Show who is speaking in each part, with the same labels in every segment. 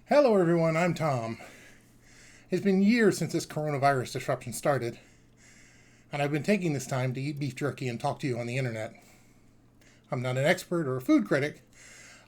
Speaker 1: Hello everyone, I'm Thom. It's been years since this coronavirus disruption started, and I've been taking this time to eat beef jerky and talk to you on the internet. I'm not an expert or a food critic,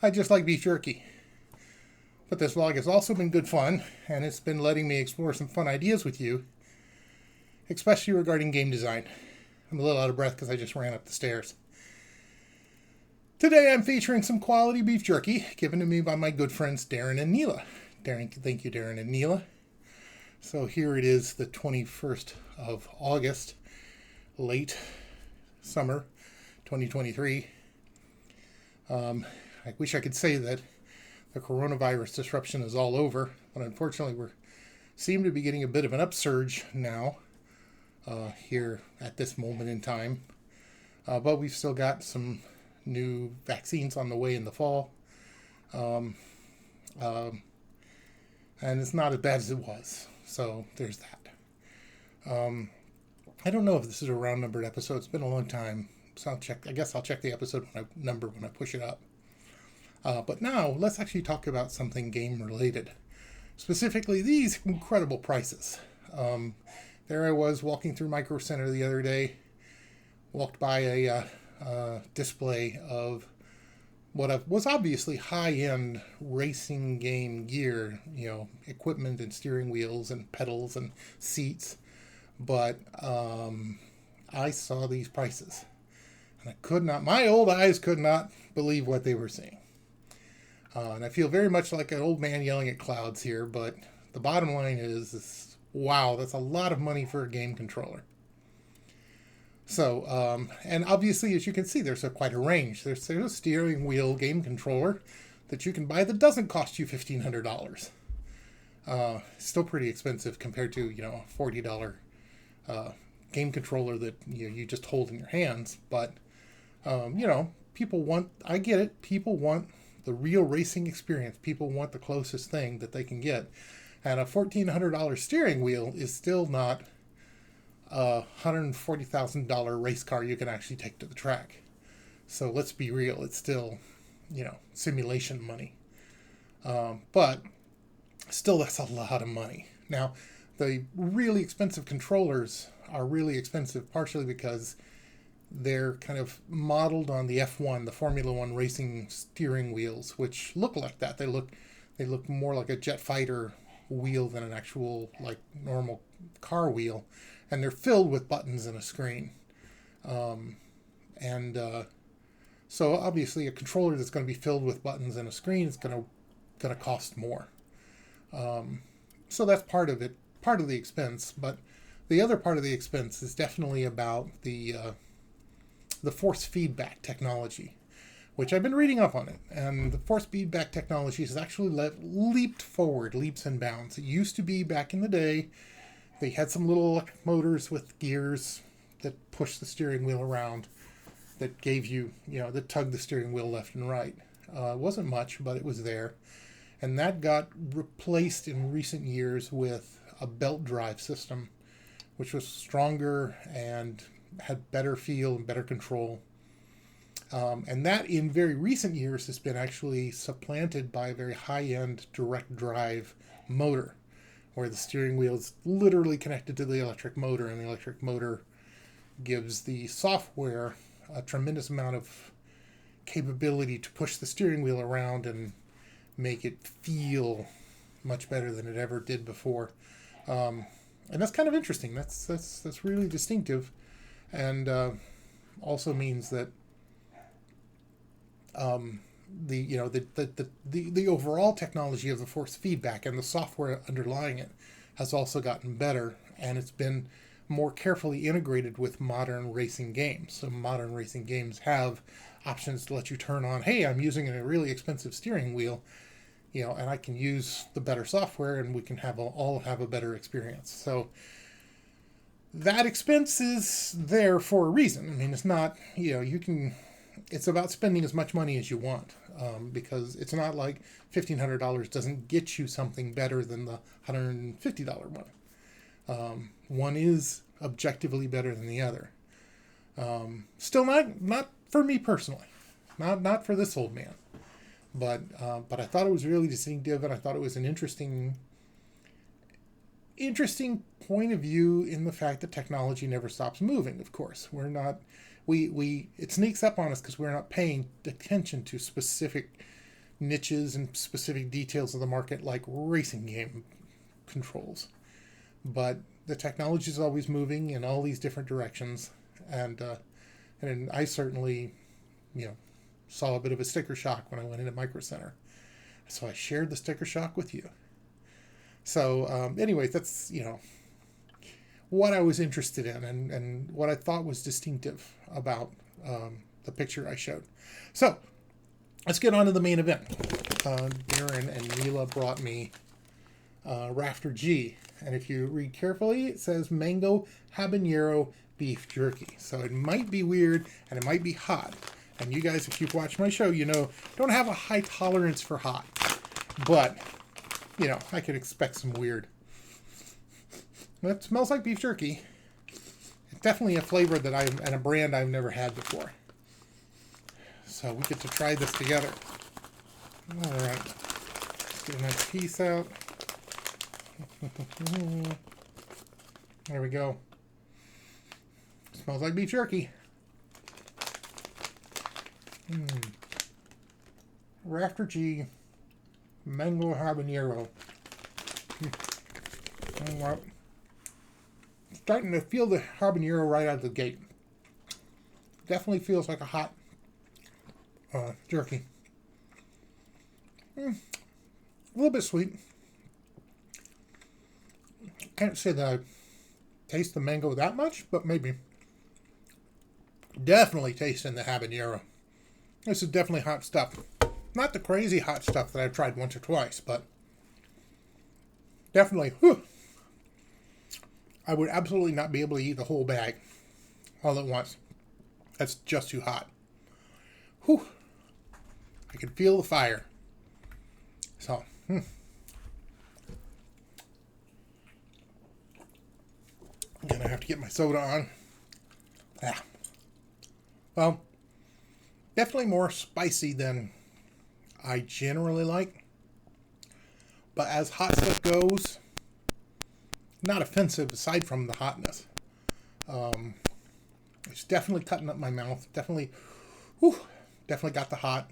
Speaker 1: I just like beef jerky. But this vlog has also been good fun, and it's been letting me explore some fun ideas with you, especially regarding game design. I'm a little out of breath because I just ran up the stairs. Today I'm featuring some quality beef jerky given to me by my good friends Darren and Neela. Thank you, Darren and Neela. So here it is, the 21st of August, late summer 2023. I wish I could say that the coronavirus disruption is all over, but unfortunately we seem to be getting a bit of an upsurge now here at this moment in time. But we've still got some new vaccines on the way in the fall. And it's not as bad as it was. So there's that. I don't know if this is a round numbered episode. It's been a long time. So I'll check. I guess I'll check the episode when I push it up. But now let's actually talk about something game related. Specifically these incredible prices. There I was walking through Micro Center the other day. Walked by a display of what was obviously high-end racing game gear, equipment and steering wheels and pedals and seats. But I saw these prices, and my old eyes could not believe what they were seeing. And I feel very much like an old man yelling at clouds here, but the bottom line is wow, that's a lot of money for a game controller. So, and obviously, as you can see, there's quite a range. There's a steering wheel game controller that you can buy that doesn't cost you $1,500. Still pretty expensive compared to, a $40 game controller that you just hold in your hands. But, I get it. People want the real racing experience. People want the closest thing that they can get. And a $1,400 steering wheel is still not a $140,000 race car you can actually take to the track. So let's be real, it's still, simulation money. But still, that's a lot of money. Now, the really expensive controllers are really expensive partially because they're kind of modeled on the F1, the Formula One racing steering wheels, which look like that. They look more like a jet fighter wheel than an actual, normal car wheel. And they're filled with buttons and a screen. So obviously a controller that's going to be filled with buttons and a screen is going to cost more. So that's part of it, part of the expense. But the other part of the expense is definitely about the force feedback technology, which I've been reading up on it. And the force feedback technology has actually leaped forward, leaps and bounds. It used to be back in the day, they had some little electric motors with gears that pushed the steering wheel around that gave you, that tugged the steering wheel left and right. It wasn't much, but it was there. And that got replaced in recent years with a belt drive system, which was stronger and had better feel and better control. And that in very recent years has been actually supplanted by a very high-end direct drive motor, where the steering wheel is literally connected to the electric motor, and the electric motor gives the software a tremendous amount of capability to push the steering wheel around and make it feel much better than it ever did before. And that's kind of interesting. That's really distinctive, and also means that the overall technology of the force feedback and the software underlying it has also gotten better, and it's been more carefully integrated with modern racing games. So modern racing games have options to let you turn on, hey, I'm using a really expensive steering wheel, and I can use the better software, and we can all have a better experience. So that expense is there for a reason. I mean, it's not, it's about spending as much money as you want, because it's not like $1,500 doesn't get you something better than the $150 one. One is objectively better than the other. Still not for me personally, not for this old man. But I thought it was really distinctive, and I thought it was an interesting point of view in the fact that technology never stops moving. Of course, we're not we it sneaks up on us because we're not paying attention to specific niches and specific details of the market like racing game controls. But the technology is always moving in all these different directions, and I certainly, saw a bit of a sticker shock when I went into Micro Center. So I shared the sticker shock with you. So, anyways, that's, what I was interested in and what I thought was distinctive about the picture I showed. So, let's get on to the main event. Darren and Mila brought me Rafter G. And if you read carefully, it says mango habanero beef jerky. So it might be weird and it might be hot. And you guys, if you've watched my show, don't have a high tolerance for hot. But, I could expect some weird. It smells like beef jerky. It's definitely a flavor and a brand I've never had before. So we get to try this together. All right. Let's get a nice piece out. There we go. Smells like beef jerky. Rafter G mango habanero. Well, starting to feel the habanero right out of the gate. Definitely feels like a hot jerky. A little bit sweet. Can't say that I taste the mango that much, but maybe. Definitely tasting the habanero. This is definitely hot stuff. Not the crazy hot stuff that I've tried once or twice, but definitely, I would absolutely not be able to eat the whole bag all at once. That's just too hot. I can feel the fire. So, I'm gonna have to get my soda on. Well, definitely more spicy than I generally like. But as hot stuff goes, not offensive aside from the hotness. It's definitely cutting up my mouth. Definitely got the hot.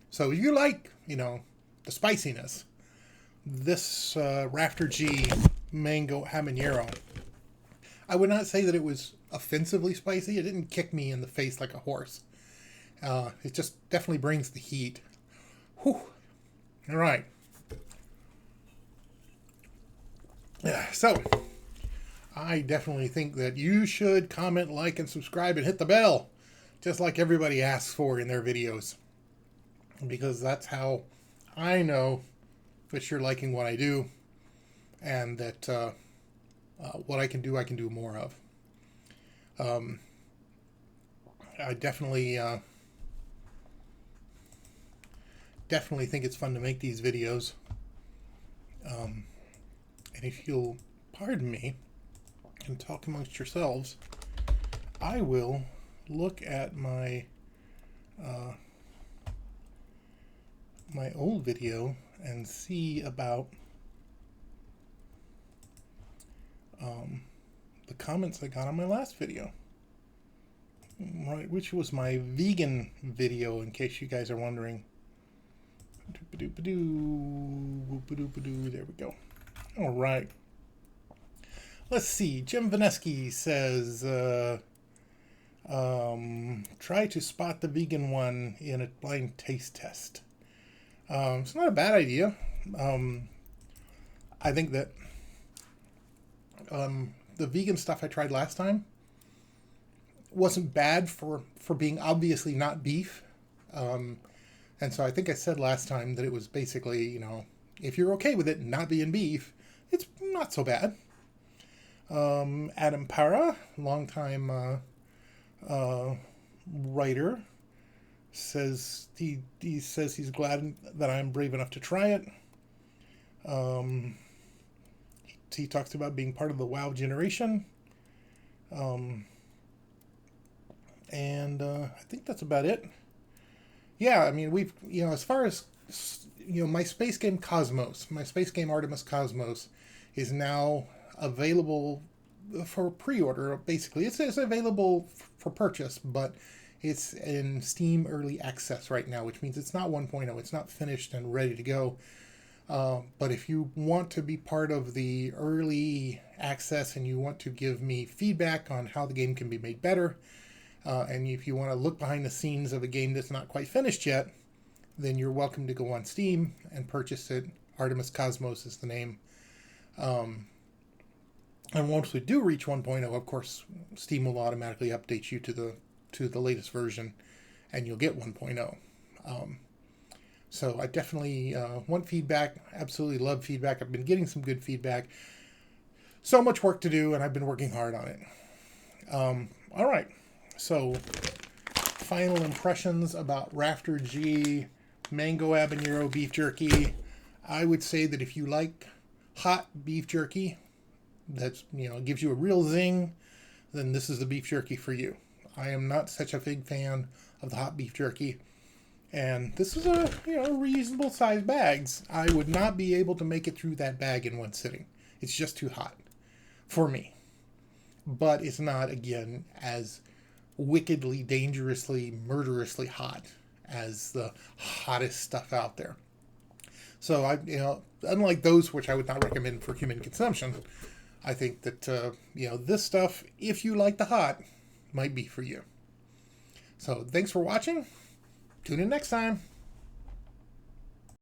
Speaker 1: So if you like, the spiciness, this Rafter G mango habanero, I would not say that it was offensively spicy. It didn't kick me in the face like a horse. It just definitely brings the heat. All right. So, I definitely think that you should comment, like, and subscribe and hit the bell, just like everybody asks for in their videos. Because that's how I know that you're liking what I do, and that what I can do more of. I definitely think it's fun to make these videos. And if you'll pardon me and talk amongst yourselves, I will look at my my old video and see about the comments I got on my last video. Right, which was my vegan video, in case you guys are wondering. There we go. All right. Let's see. Jim Vaneski says, try to spot the vegan one in a blind taste test. It's not a bad idea. I think that the vegan stuff I tried last time wasn't bad for being obviously not beef. And so I think I said last time that it was basically, if you're okay with it not being beef, it's not so bad. Adam Para, longtime writer, says he says he's glad that I'm brave enough to try it. He talks about being part of the WoW generation. And I think that's about it. Yeah, I mean, we've, as far as my space game Cosmos, my space game Artemis Cosmos, is now available for pre-order. Basically, it's available for purchase, but it's in Steam Early Access right now, which means it's not 1.0. It's not finished and ready to go. But if you want to be part of the early access and you want to give me feedback on how the game can be made better, and if you want to look behind the scenes of a game that's not quite finished yet, then you're welcome to go on Steam and purchase it. Artemis Cosmos is the name. And once we do reach 1.0, of course, Steam will automatically update you to the latest version, and you'll get 1.0. So I definitely want feedback. Absolutely love feedback. I've been getting some good feedback. So much work to do, and I've been working hard on it. All right. So final impressions about Rafter G Mango Habanero Beef Jerky. I would say that if you like hot beef jerky, that's, gives you a real zing, then this is the beef jerky for you. I am not such a big fan of the hot beef jerky. And this is a, reasonable size bags. I would not be able to make it through that bag in one sitting. It's just too hot for me. But it's not, again, as wickedly, dangerously, murderously hot as the hottest stuff out there. So unlike those which I would not recommend for human consumption, I think that, this stuff, if you like the hot, might be for you. So thanks for watching. Tune in next time.